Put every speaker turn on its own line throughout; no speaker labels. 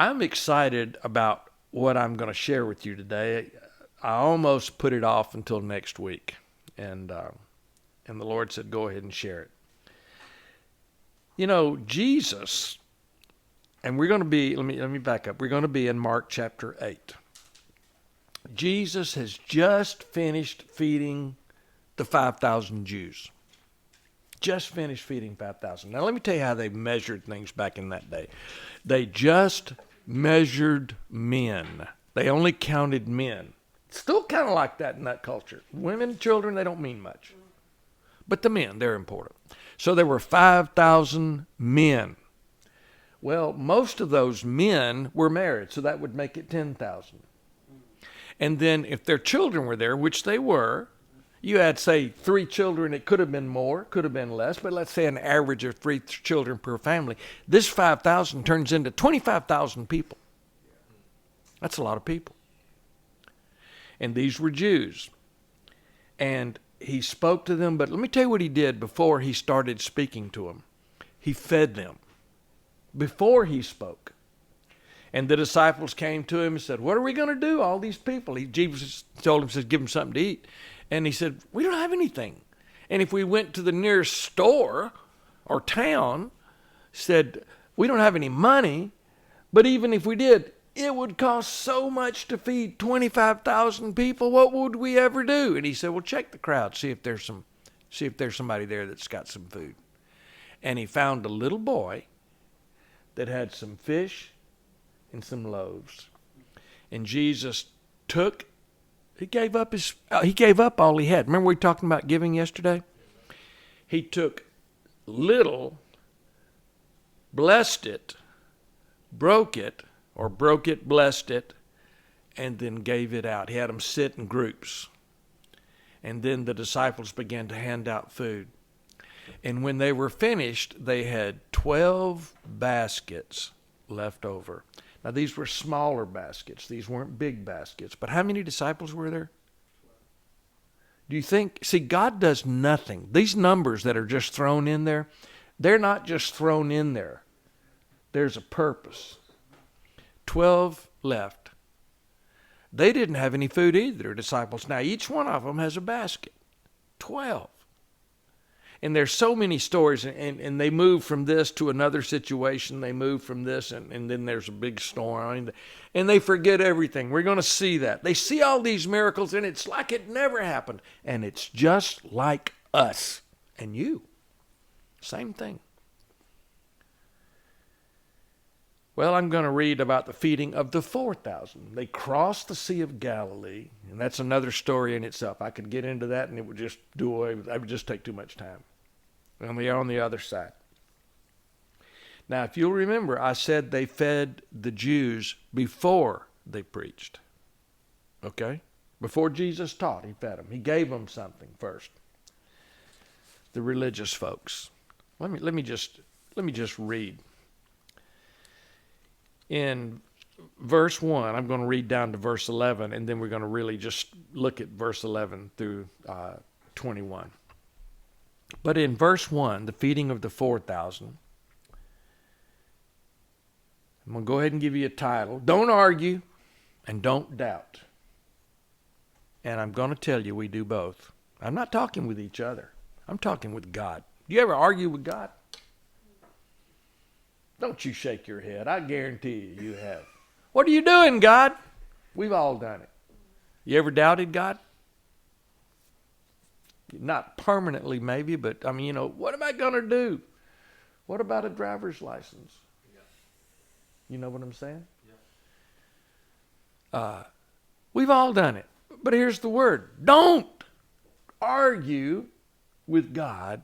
I'm excited about what I'm going to share with you today. I almost put it off until next week, and the Lord said, "Go ahead and share it." You know, Jesus, and we're going to be. Let me back up. We're going to be in Mark chapter 8. Jesus has just finished feeding the 5,000 Jews. Just finished feeding 5,000. Now, let me tell you how they measured things back in that day. They just measured men. They only counted men. Still kind of like that in that culture. Women, children, they don't mean much. But the men, they're important. So there were 5,000 men. Well, most of those men were married, so that would make it 10,000. And then if their children were there, which they were, you had, say, 3 children. It could have been more, could have been less, but let's say an average of 3 children per family. This 5,000 turns into 25,000 people. That's a lot of people. And these were Jews. And he spoke to them, but let me tell you what he did before he started speaking to them. He fed them before he spoke. And the disciples came to him and said, "What are we going to do, all these people?" Jesus told him, said, "Give them something to eat." And he said, "We don't have anything. And if we went to the nearest store or town," said, "we don't have any money, but even if we did, it would cost so much to feed 25,000 people. What would we ever do?" And he said, "Well, check the crowd, see if there's somebody there that's got some food." And he found a little boy that had some fish and some loaves. And Jesus he gave up all he had. Remember we were talking about giving yesterday? He took little, blessed it, broke it, blessed it, and then gave it out. He had them sit in groups. And then the disciples began to hand out food. And when they were finished, they had 12 baskets left over. Now, these were smaller baskets. These weren't big baskets. But how many disciples were there? Do you think? See, God does nothing. These numbers that are just thrown in there, they're not just thrown in there. There's a purpose. 12 left. They didn't have any food either, disciples. Now, each one of them has a basket. 12. And there's so many stories, and they move from this to another situation. They move from this, and then there's a big storm, and they forget everything. We're going to see that. They see all these miracles, and it's like it never happened. And it's just like us and you. Same thing. Well, I'm going to read about the feeding of the 4,000. They crossed the Sea of Galilee, and that's another story in itself. I could get into that, and it would just do away with. It would just take too much time. And they are on the other side. Now, if you'll remember, I said they fed the Jews before they preached. Okay? Before Jesus taught, he fed them. He gave them something first. The religious folks. Let me just read. In verse 1, I'm going to read down to verse 11, and then we're going to really just look at verse 11 through 21. But in verse 1, the feeding of the 4,000, I'm going to go ahead and give you a title. Don't argue and don't doubt. And I'm going to tell you we do both. I'm not talking with each other. I'm talking with God. Do you ever argue with God? Don't you shake your head. I guarantee you have. What are you doing, God? We've all done it. You ever doubted God? Not permanently, maybe, but I mean, what am I going to do? What about a driver's license? Yeah. You know what I'm saying? Yeah. We've all done it. But here's the word. Don't argue with God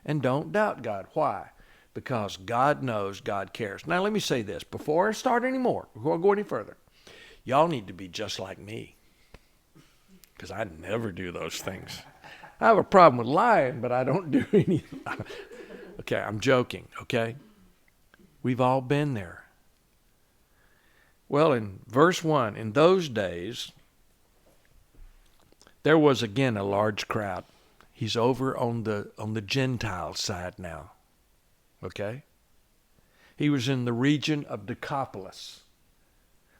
and don't doubt God. Why? Because God knows, God cares. Now, let me say this. Before I start anymore, before I go any further, y'all need to be just like me. Because I never do those things. I have a problem with lying, but I don't do anything. Okay, I'm joking, okay? We've all been there. Well, in verse 1, in those days, there was again a large crowd. He's over on the Gentile side now, okay? He was in the region of Decapolis.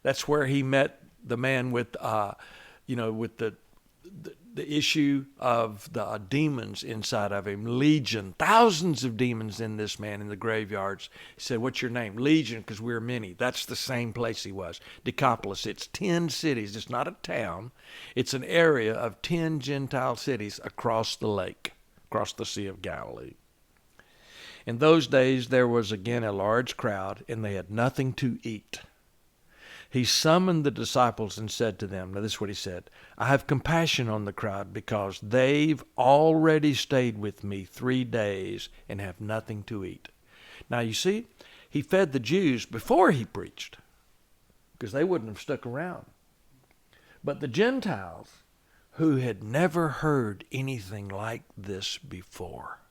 That's where he met the man with, with the issue of the demons inside of him. Legion, thousands of demons in this man in the graveyards. He said, "What's your name?" "Legion, because we're many." That's the same place he was. Decapolis. It's 10 cities. It's not a town. It's an area of 10 Gentile cities across the lake, across the Sea of Galilee. In those days, there was again a large crowd, and they had nothing to eat. He summoned the disciples and said to them, now this is what he said, "I have compassion on the crowd because they've already stayed with me 3 days and have nothing to eat." Now you see, he fed the Jews before he preached because they wouldn't have stuck around. But the Gentiles, who had never heard anything like this before,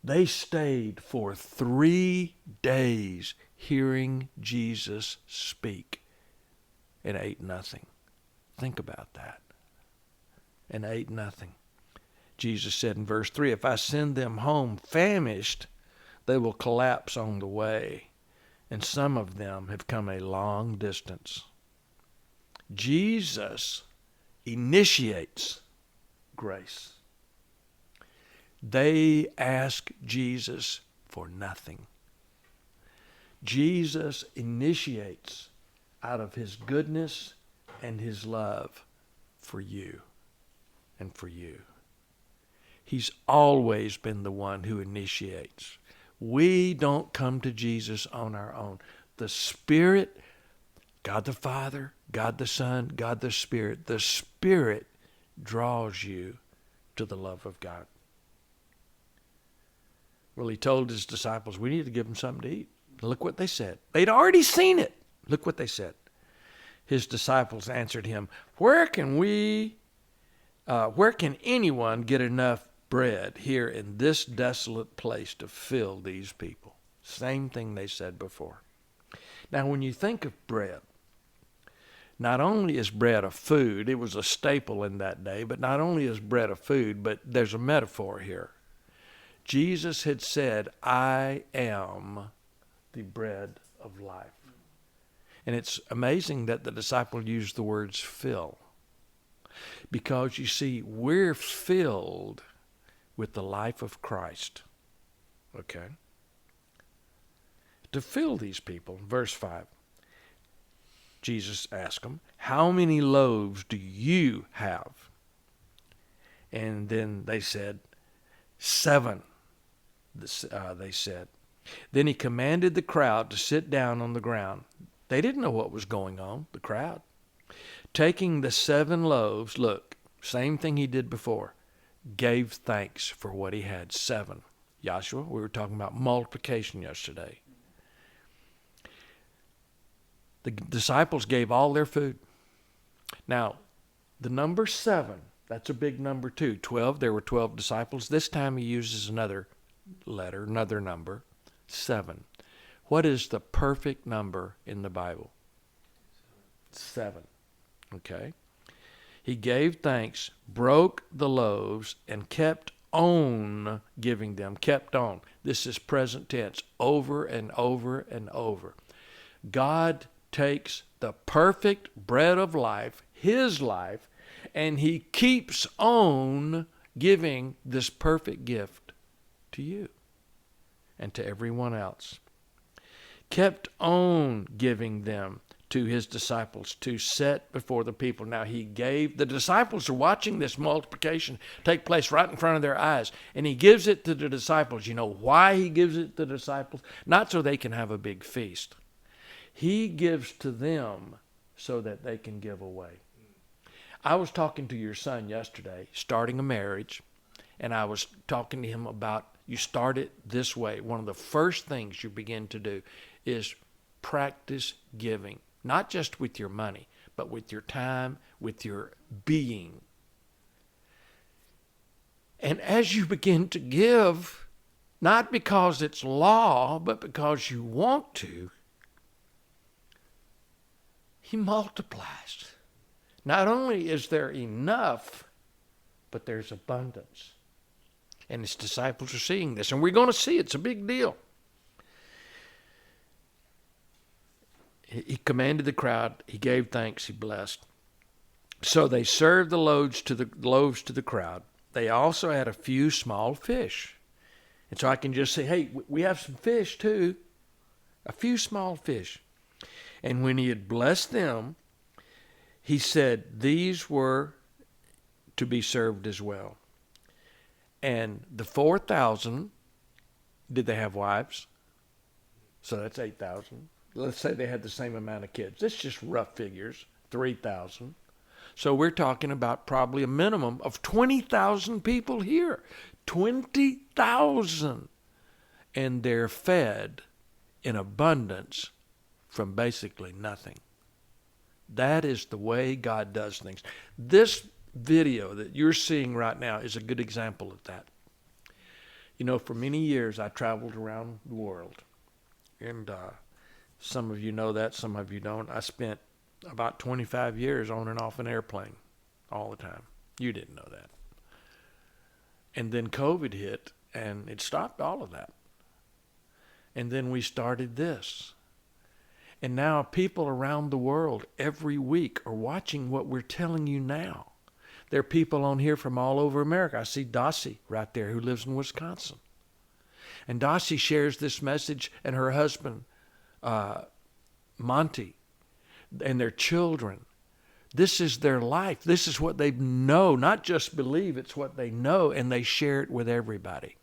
they stayed for 3 days hearing Jesus speak and ate nothing. Think about that. And ate nothing. Jesus said in verse 3, "If I send them home famished, they will collapse on the way, and some of them have come a long distance." Jesus initiates grace. They ask Jesus for nothing. Jesus initiates out of his goodness and his love for you and for you. He's always been the one who initiates. We don't come to Jesus on our own. The Spirit, God the Father, God the Son, God the Spirit draws you to the love of God. Well, he told his disciples, we need to give them something to eat. Look what they said. They'd already seen it. Look what they said. His disciples answered him, where can anyone get enough bread here in this desolate place to fill these people? Same thing they said before. Now, when you think of bread, not only is bread a food, it was a staple in that day, but not only is bread a food, but there's a metaphor here. Jesus had said, "I am the bread of life." And it's amazing that the disciple used the words fill. Because you see, we're filled with the life of Christ. Okay? To fill these people, verse 5, Jesus asked them, "How many loaves do you have?" And then they said, 7. They said. Then he commanded the crowd to sit down on the ground. They didn't know what was going on, the crowd. Taking the 7 loaves, look, same thing he did before, gave thanks for what he had. 7. Joshua, we were talking about multiplication yesterday. The disciples gave all their food. Now, the number 7, that's a big number too. 12, there were 12 disciples. This time he uses another letter, another number, 7. What is the perfect number in the Bible? 7. Okay. He gave thanks, broke the loaves, and kept on giving them. Kept on. This is present tense, over and over and over. God takes the perfect bread of life, his life, and he keeps on giving this perfect gift to you and to everyone else. Kept on giving them to his disciples to set before the people. Now he gave, the disciples are watching this multiplication take place right in front of their eyes, and he gives it to the disciples. You know why he gives it to the disciples? Not so they can have a big feast. He gives to them so that they can give away. I was talking to your son yesterday, starting a marriage, and I was talking to him about you start it this way. One of the first things you begin to do is practice giving, not just with your money, but with your time, with your being. And as you begin to give, not because it's law, but because you want to, he multiplies. Not only is there enough, but there's abundance. And his disciples are seeing this. And we're going to see it's a big deal. He commanded the crowd. He gave thanks. He blessed. So they served the loaves to the crowd. They also had a few small fish. And so I can just say, hey, we have some fish too. A few small fish. And when he had blessed them, he said, these were to be served as well. And the 4,000, did they have wives? So that's 8,000. Let's say they had the same amount of kids. That's just rough figures, 3,000. So we're talking about probably a minimum of 20,000 people here. 20,000. And they're fed in abundance from basically nothing. That is the way God does things. This video that you're seeing right now is a good example of that. You know, for many years I traveled around the world. And some of you know that, some of you don't. I spent about 25 years on and off an airplane all the time. You didn't know that. And then COVID hit, and it stopped all of that. And then we started this. And now people around the world every week are watching what we're telling you now. There are people on here from all over America. I see Dossie right there who lives in Wisconsin. And Dossie shares this message, and her husband, Monty, and their children. This is their life. This is what they know, not just believe, it's what they know, and they share it with everybody.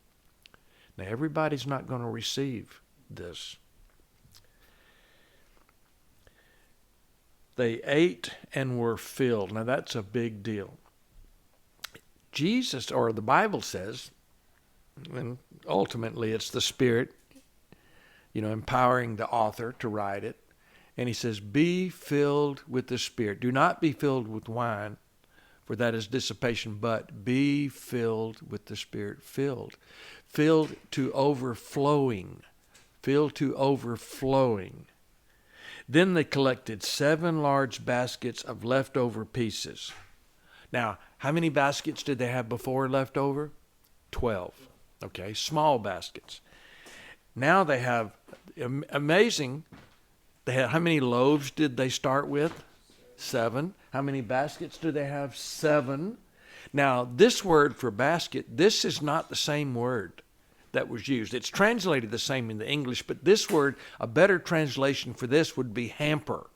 Now, everybody's not going to receive this. They ate and were filled. Now, that's a big deal. Jesus, or the Bible says, and ultimately it's the Spirit, empowering the author to write it. And he says, be filled with the Spirit. Do not be filled with wine, for that is dissipation, but be filled with the Spirit. Filled. Filled to overflowing. Filled to overflowing. Then they collected 7 large baskets of leftover pieces. Now, how many baskets did they have before left over? 12. Okay, small baskets. Now they have, amazing, they had, how many loaves did they start with? 7. How many baskets do they have? 7. Now, this word for basket, this is not the same word that was used. It's translated the same in the English, but this word, a better translation for this would be hamper.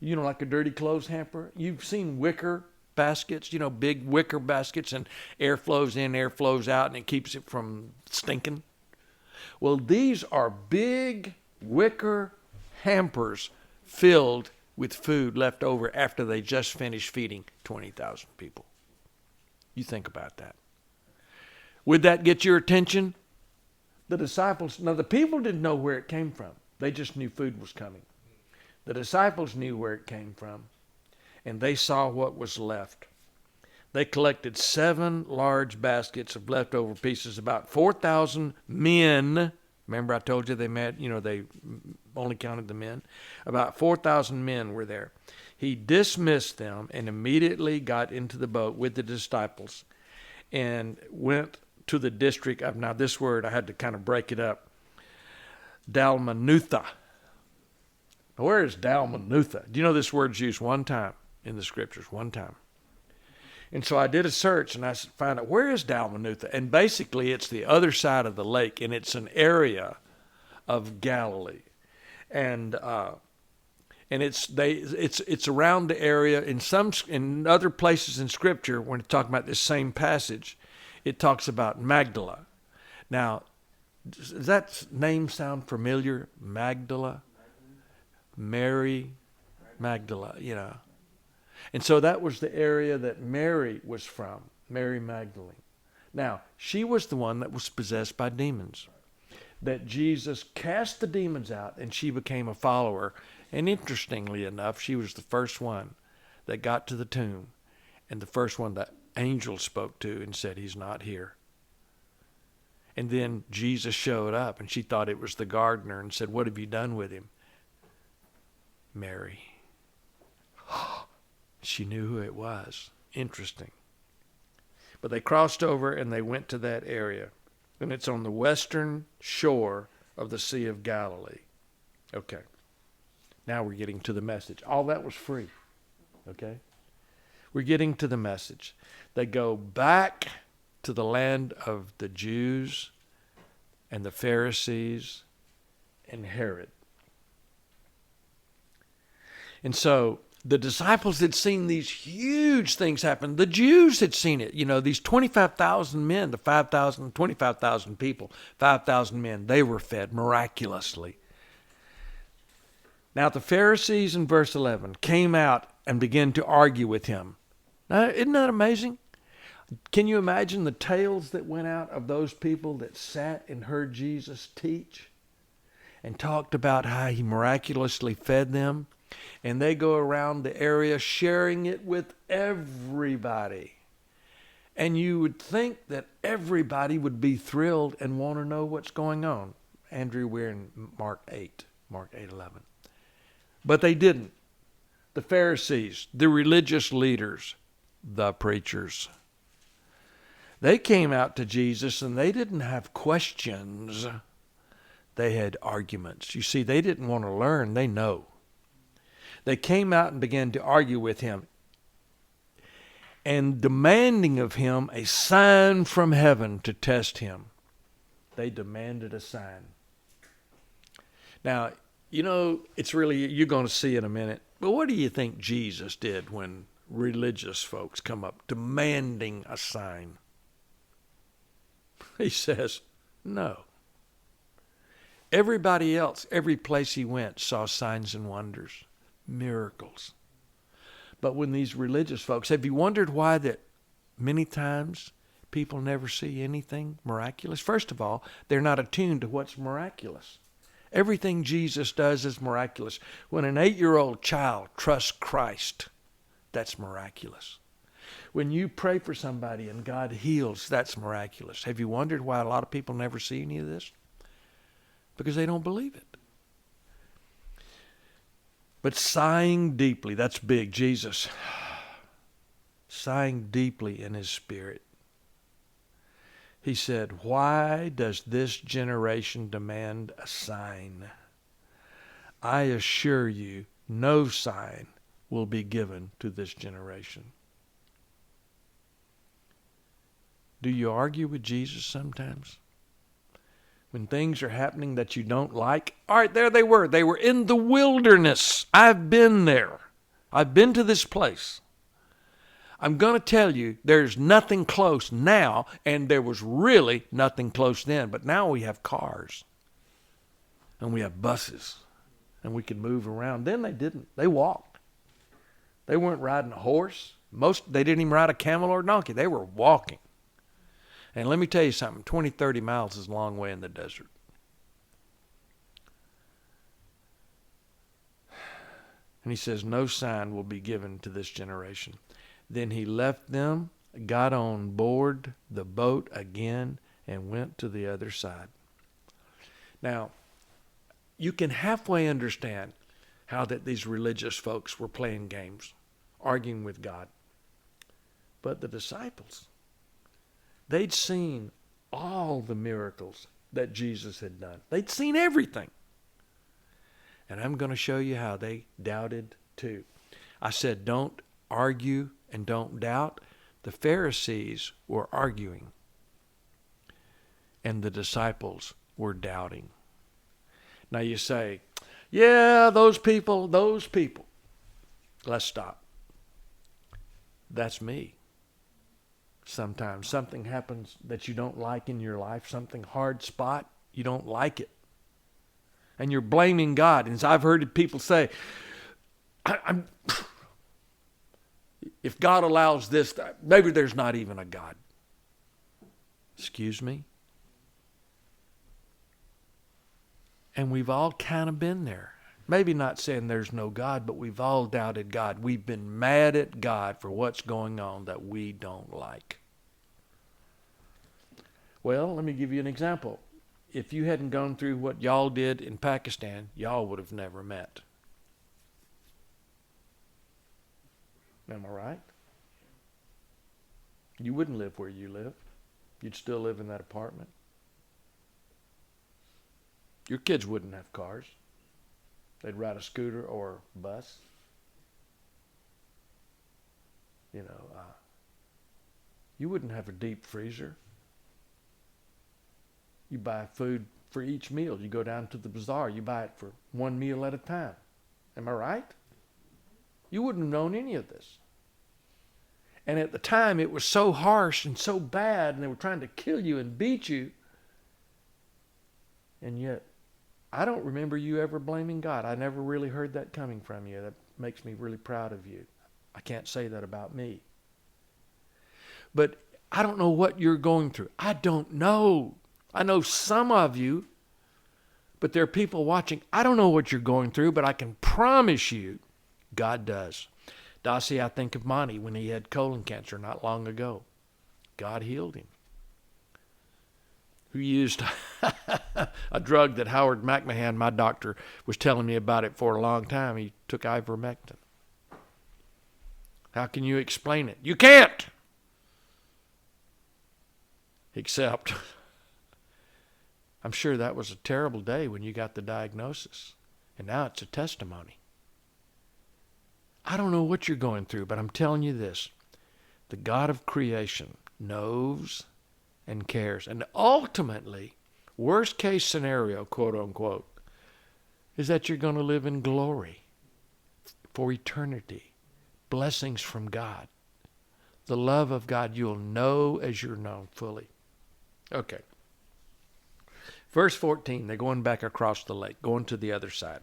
Like a dirty clothes hamper? You've seen wicker baskets, big wicker baskets, and air flows in, air flows out, and it keeps it from stinking. Well, these are big wicker hampers filled with food left over after they just finished feeding 20,000 people. You think about that. Would that get your attention? The disciples, now the people didn't know where it came from. They just knew food was coming. The disciples knew where it came from, and they saw what was left. They collected 7 large baskets of leftover pieces, about 4,000 men. Remember I told you they only counted the men. About 4,000 men were there. He dismissed them and immediately got into the boat with the disciples and went to the district of, now this word I had to kind of break it up, Dalmanutha. Where is Dalmanutha? Do you know this word's used one time in the scriptures, one time? And so I did a search and I found out, where is Dalmanutha? And basically it's the other side of the lake, and it's an area of Galilee. And it's around the area. In other places in Scripture, when it's talking about this same passage, it talks about Magdala. Now, does that name sound familiar? Magdala? Mary Magdala, And so that was the area that Mary was from, Mary Magdalene. Now, she was the one that was possessed by demons. That Jesus cast the demons out and she became a follower. And interestingly enough, she was the first one that got to the tomb and the first one that angel spoke to and said, he's not here. And then Jesus showed up and she thought it was the gardener and said, what have you done with him? Mary. She knew who it was. Interesting. But they crossed over and they went to that area. And it's on the western shore of the Sea of Galilee. Okay. Now we're getting to the message. All that was free. Okay? We're getting to the message. They go back to the land of the Jews and the Pharisees and Herod. And so the disciples had seen these huge things happen. The Jews had seen it. You know, these 25,000 men, the 5,000, 25,000 people, 5,000 men, they were fed miraculously. Now the Pharisees in verse 11 came out and began to argue with him. Now, isn't that amazing? Can you imagine the tales that went out of those people that sat and heard Jesus teach and talked about how he miraculously fed them? And they go around the area sharing it with everybody. And you would think that everybody would be thrilled and want to know what's going on. Andrew, we're in Mark 8:11. But they didn't. The Pharisees, the religious leaders, the preachers, they came out to Jesus and they didn't have questions. They had arguments. You see, they didn't want to learn. They know. They came out and began to argue with him and demanding of him a sign from heaven to test him. They demanded a sign. Now, you know, it's really, you're going to see in a minute, but what do you think Jesus did when religious folks come up demanding a sign? He says, no. Everybody else, every place he went, saw signs and wonders, miracles. But when these religious folks, have you wondered why that many times people never see anything miraculous? First of all, they're not attuned to what's miraculous. Everything Jesus does is miraculous. When an 8-year-old child trusts Christ, that's miraculous. When you pray for somebody and God heals, that's miraculous. Have you wondered why a lot of people never see any of this? Because they don't believe it. But sighing deeply, that's big. Jesus, sighing deeply in his spirit, he said, why does this generation demand a sign? I assure you, no sign will be given to this generation. Do you argue with Jesus sometimes? When things are happening that you don't like? All right, there they were. They were in the wilderness. I've been there. I've been to this place. I'm going to tell you, there's nothing close now, and there was really nothing close then. But now we have cars, and we have buses, and we can move around. Then they didn't. They walked. They weren't riding a horse. They didn't even ride a camel or a donkey. They were walking. And let me tell you something, 20, 30 miles is a long way in the desert. And he says, no sign will be given to this generation. Then he left them, got on board the boat again, and went to the other side. Now, you can halfway understand how that these religious folks were playing games, arguing with God. But the disciples, they'd seen all the miracles that Jesus had done. They'd seen everything. And I'm going to show you how they doubted too. I said, don't argue and don't doubt. The Pharisees were arguing, and the disciples were doubting. Now you say, yeah, those people. Let's stop. That's me. Sometimes something happens that you don't like in your life, something hard spot, you don't like it. And you're blaming God. And as I've heard people say, if God allows this, maybe there's not even a God. Excuse me? And we've all kind of been there. Maybe not saying there's no God, but we've all doubted God. We've been mad at God for what's going on that we don't like. Well, let me give you an example. If you hadn't gone through what y'all did in Pakistan, y'all would have never met. Am I right? You wouldn't live where you live. You'd still live in that apartment. Your kids wouldn't have cars. They'd ride a scooter or bus. You know, you wouldn't have a deep freezer. You buy food for each meal. You go down to the bazaar. You buy it for one meal at a time. Am I right? You wouldn't have known any of this. And at the time, it was so harsh and so bad, and they were trying to kill you and beat you. And yet, I don't remember you ever blaming God. I never really heard that coming from you. That makes me really proud of you. I can't say that about me. But I don't know what you're going through. I don't know. I know some of you, but there are people watching. I don't know what you're going through, but I can promise you God does. Dossie, I think of Monty when he had colon cancer not long ago. God healed him. Who used a drug that Howard McMahon, my doctor, was telling me about it for a long time. He took ivermectin. How can you explain it? You can't! Except, I'm sure that was a terrible day when you got the diagnosis. And now it's a testimony. I don't know what you're going through, but I'm telling you this. The God of creation knows and cares. And ultimately, worst case scenario, quote unquote, is that you're going to live in glory for eternity. Blessings from God. The love of God you'll know as you're known fully. Okay. Verse 14, they're going back across the lake, going to the other side.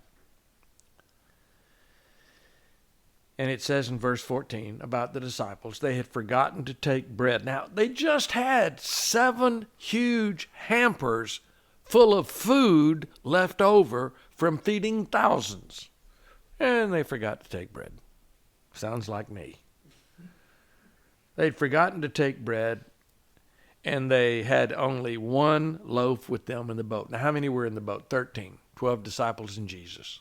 And it says in verse 14 about the disciples, they had forgotten to take bread. Now, they just had 7 huge hampers full of food left over from feeding thousands. And they forgot to take bread. Sounds like me. They'd forgotten to take bread, and they had only 1 loaf with them in the boat. Now, how many were in the boat? 13. 12 disciples and Jesus.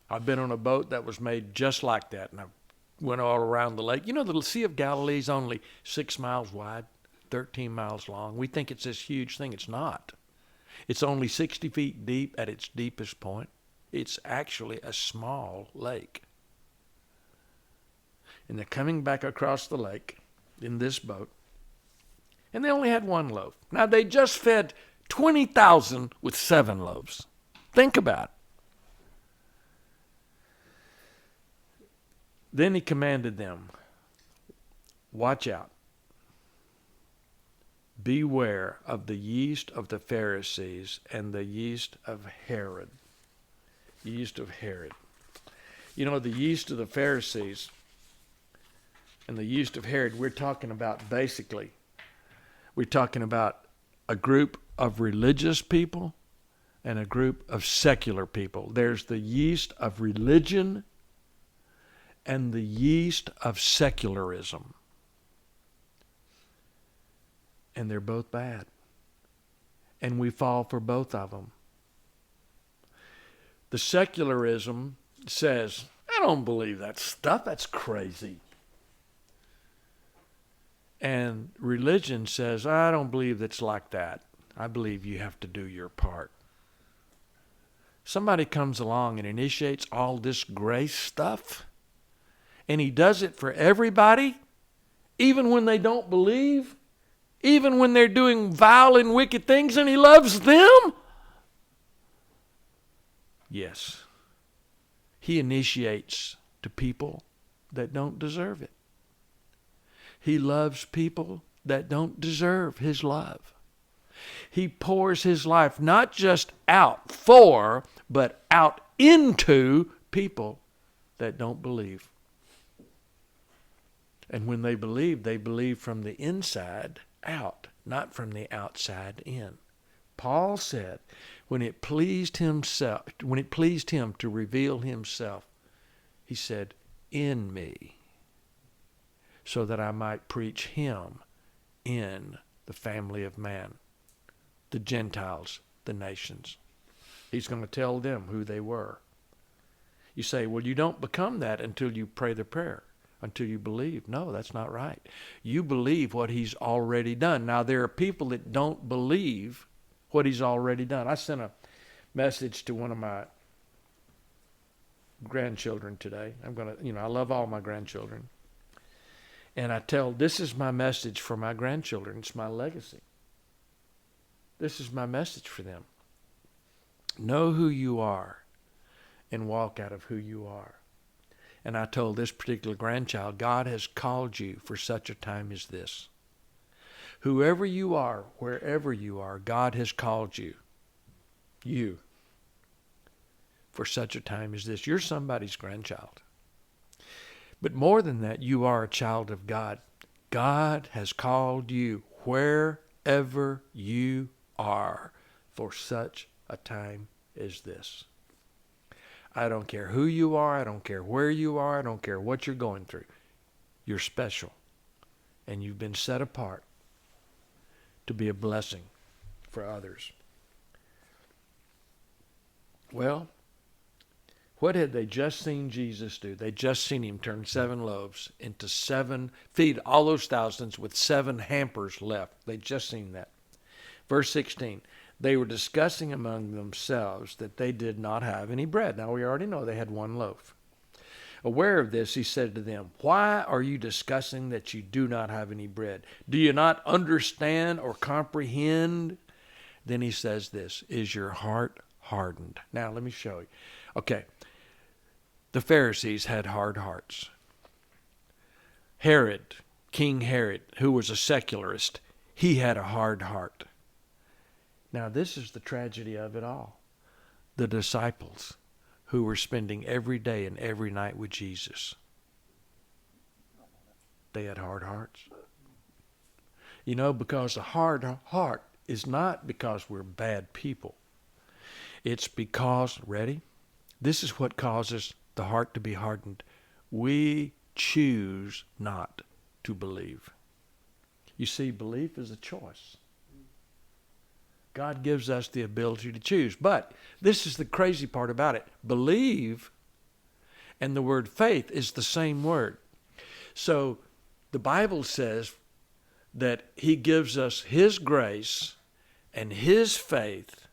I've been on a boat that was made just like that, and I went all around the lake. You know, the Sea of Galilee is only 6 miles wide, 13 miles long. We think it's this huge thing. It's not. It's only 60 feet deep at its deepest point. It's actually a small lake. And they're coming back across the lake in this boat, and they only had 1 loaf. Now, they just fed 20,000 with 7 loaves. Think about it. Then he commanded them, watch out. Beware of the yeast of the Pharisees and the yeast of Herod. Yeast of Herod. You know, the yeast of the Pharisees and the yeast of Herod, we're talking about a group of religious people and a group of secular people. There's the yeast of religion and the yeast of secularism. And they're both bad. And we fall for both of them. The secularism says, I don't believe that stuff. That's crazy. And religion says, I don't believe it's like that. I believe you have to do your part. Somebody comes along and initiates all this grace stuff, and he does it for everybody, even when they don't believe, even when they're doing vile and wicked things, and he loves them. Yes, he initiates to people that don't deserve it. He loves people that don't deserve his love. He pours his life not just out for, but out into people that don't believe. And when they believe from the inside out, not from the outside in. Paul said, when it pleased him to reveal himself, he said, in me, so that I might preach him in the family of man, the Gentiles, the nations. He's going to tell them who they were. You say, well, you don't become that until you pray the prayer, until you believe. No, that's not right. You believe what he's already done. Now, there are people that don't believe what he's already done. I sent a message to one of my grandchildren today. I love all my grandchildren. And this is my message for my grandchildren. It's my legacy. This is my message for them. Know who you are and walk out of who you are. And I told this particular grandchild, God has called you for such a time as this. Whoever you are, wherever you are, God has called you. You. For such a time as this. You're somebody's grandchild. But more than that, you are a child of God. God has called you wherever you are for such a time as this. I don't care who you are. I don't care where you are. I don't care what you're going through. You're special. And you've been set apart to be a blessing for others. Well, what had they just seen Jesus do? They'd just seen him turn 7 loaves into 7, feed all those thousands with 7 hampers left. They'd just seen that. Verse 16, they were discussing among themselves that they did not have any bread. Now we already know they had 1 loaf. Aware of this, he said to them, why are you discussing that you do not have any bread? Do you not understand or comprehend? Then he says this, is your heart hardened? Now let me show you. Okay, the Pharisees had hard hearts. Herod, King Herod, who was a secularist, he had a hard heart. Now this is the tragedy of it all. The disciples who were spending every day and every night with Jesus, they had hard hearts. You know, because a hard heart is not because we're bad people. It's because, ready? This is what causes the heart to be hardened. We choose not to believe. You see, belief is a choice. God gives us the ability to choose. But this is the crazy part about it. Believe and the word faith is the same word. So the Bible says that he gives us his grace and his faith,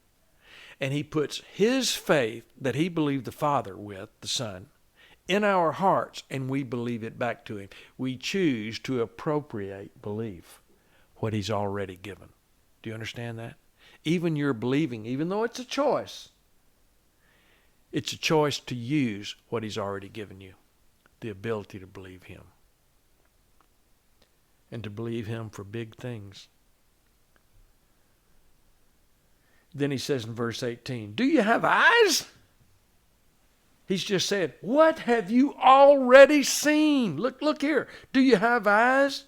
and he puts his faith that he believed the Father with, the Son, in our hearts, and we believe it back to him. We choose to appropriate belief, what he's already given. Do you understand that? Even your believing, even though it's a choice to use what he's already given you, the ability to believe him. And to believe him for big things. Then he says in verse 18, do you have eyes? He's just said, what have you already seen? Look here. Do you have eyes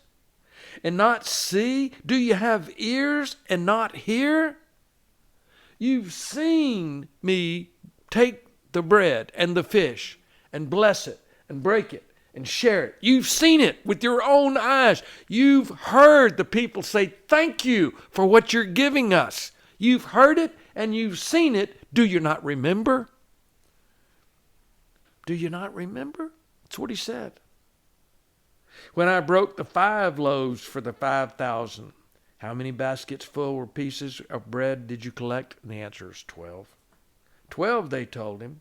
and not see? Do you have ears and not hear? You've seen me take the bread and the fish and bless it and break it and share it. You've seen it with your own eyes. You've heard the people say, thank you for what you're giving us. You've heard it and you've seen it. Do you not remember? Do you not remember? That's what he said. When I broke the 5 loaves for the 5,000, how many baskets full or pieces of bread did you collect? And the answer is 12. 12, they told him.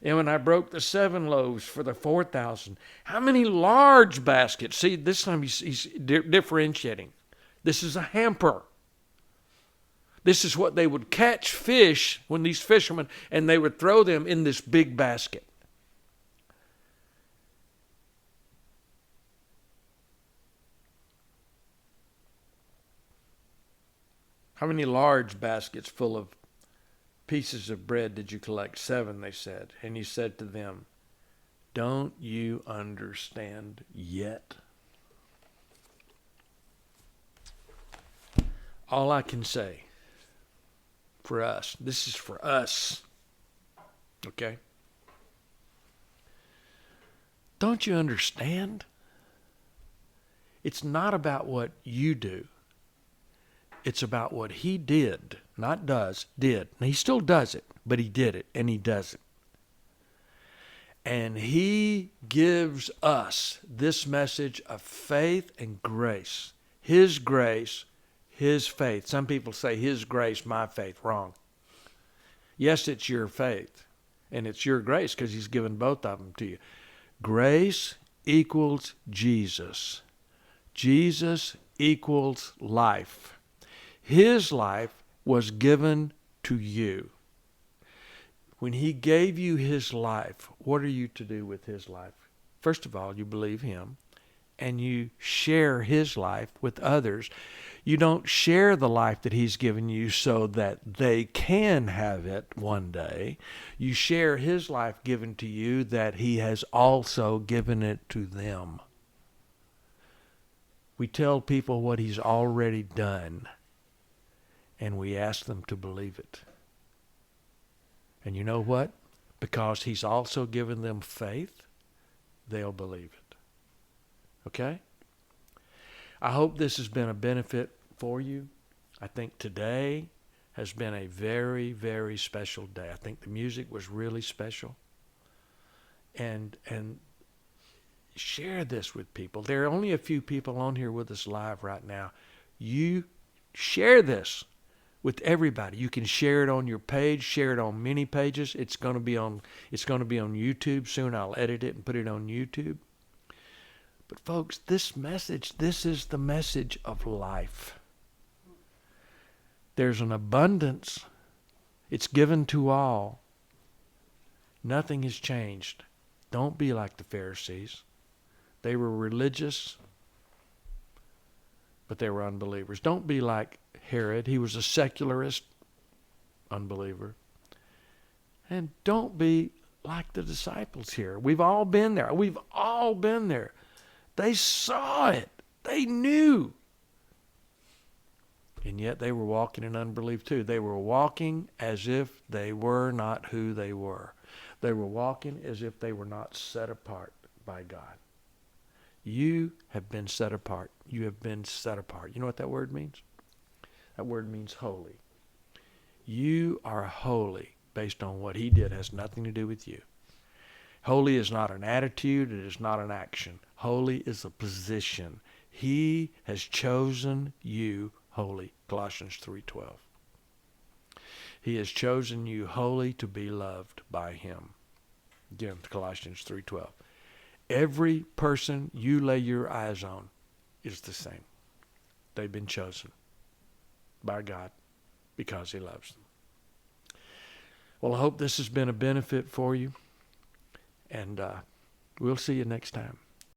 And when I broke the 7 loaves for the 4,000, how many large baskets? See, this time he's differentiating. This is a hamper. This is what they would catch fish when these fishermen, and they would throw them in this big basket. How many large baskets full of pieces of bread did you collect? 7, they said. And he said to them, don't you understand yet? All I can say for us, this is for us, okay? Don't you understand? It's not about what you do. It's about what he did, not does, did. And he still does it, but he did it, and he does it. And he gives us this message of faith and grace. His grace, his faith. Some people say his grace, my faith. Wrong. Yes, it's your faith, and it's your grace because he's given both of them to you. Grace equals Jesus. Jesus equals life. His life was given to you. When he gave you his life, what are you to do with his life? First of all, you believe him and you share his life with others. You don't share the life that he's given you so that they can have it one day. You share his life given to you that he has also given it to them. We tell people what he's already done, and we ask them to believe it. And you know what? Because he's also given them faith, they'll believe it. Okay? I hope this has been a benefit for you. I think today has been a very, very special day. I think the music was really special. And share this with people. There are only a few people on here with us live right now. You share this with everybody. You can share it on your page, share it on many pages. It's going to be on YouTube soon. I'll edit it and put it on YouTube. But folks, this is the message of life. There's an abundance. It's given to all. Nothing has changed. Don't be like the Pharisees. They were religious, but they were unbelievers. Don't be like Herod. He was a secularist unbeliever. And don't be like the disciples here. We've all been there. We've all been there. They saw it. They knew. And yet they were walking in unbelief too. They were walking as if they were not who they were. They were walking as if they were not set apart by God. You have been set apart. You have been set apart. You know what that word means? That word means holy. You are holy based on what he did. It has nothing to do with you. Holy is not an attitude. It is not an action. Holy is a position. He has chosen you holy. Colossians 3:12. He has chosen you holy to be loved by him. Again, Colossians 3:12. Every person you lay your eyes on is the same. They've been chosen by God because he loves them. Well, I hope this has been a benefit for you, and we'll see you next time.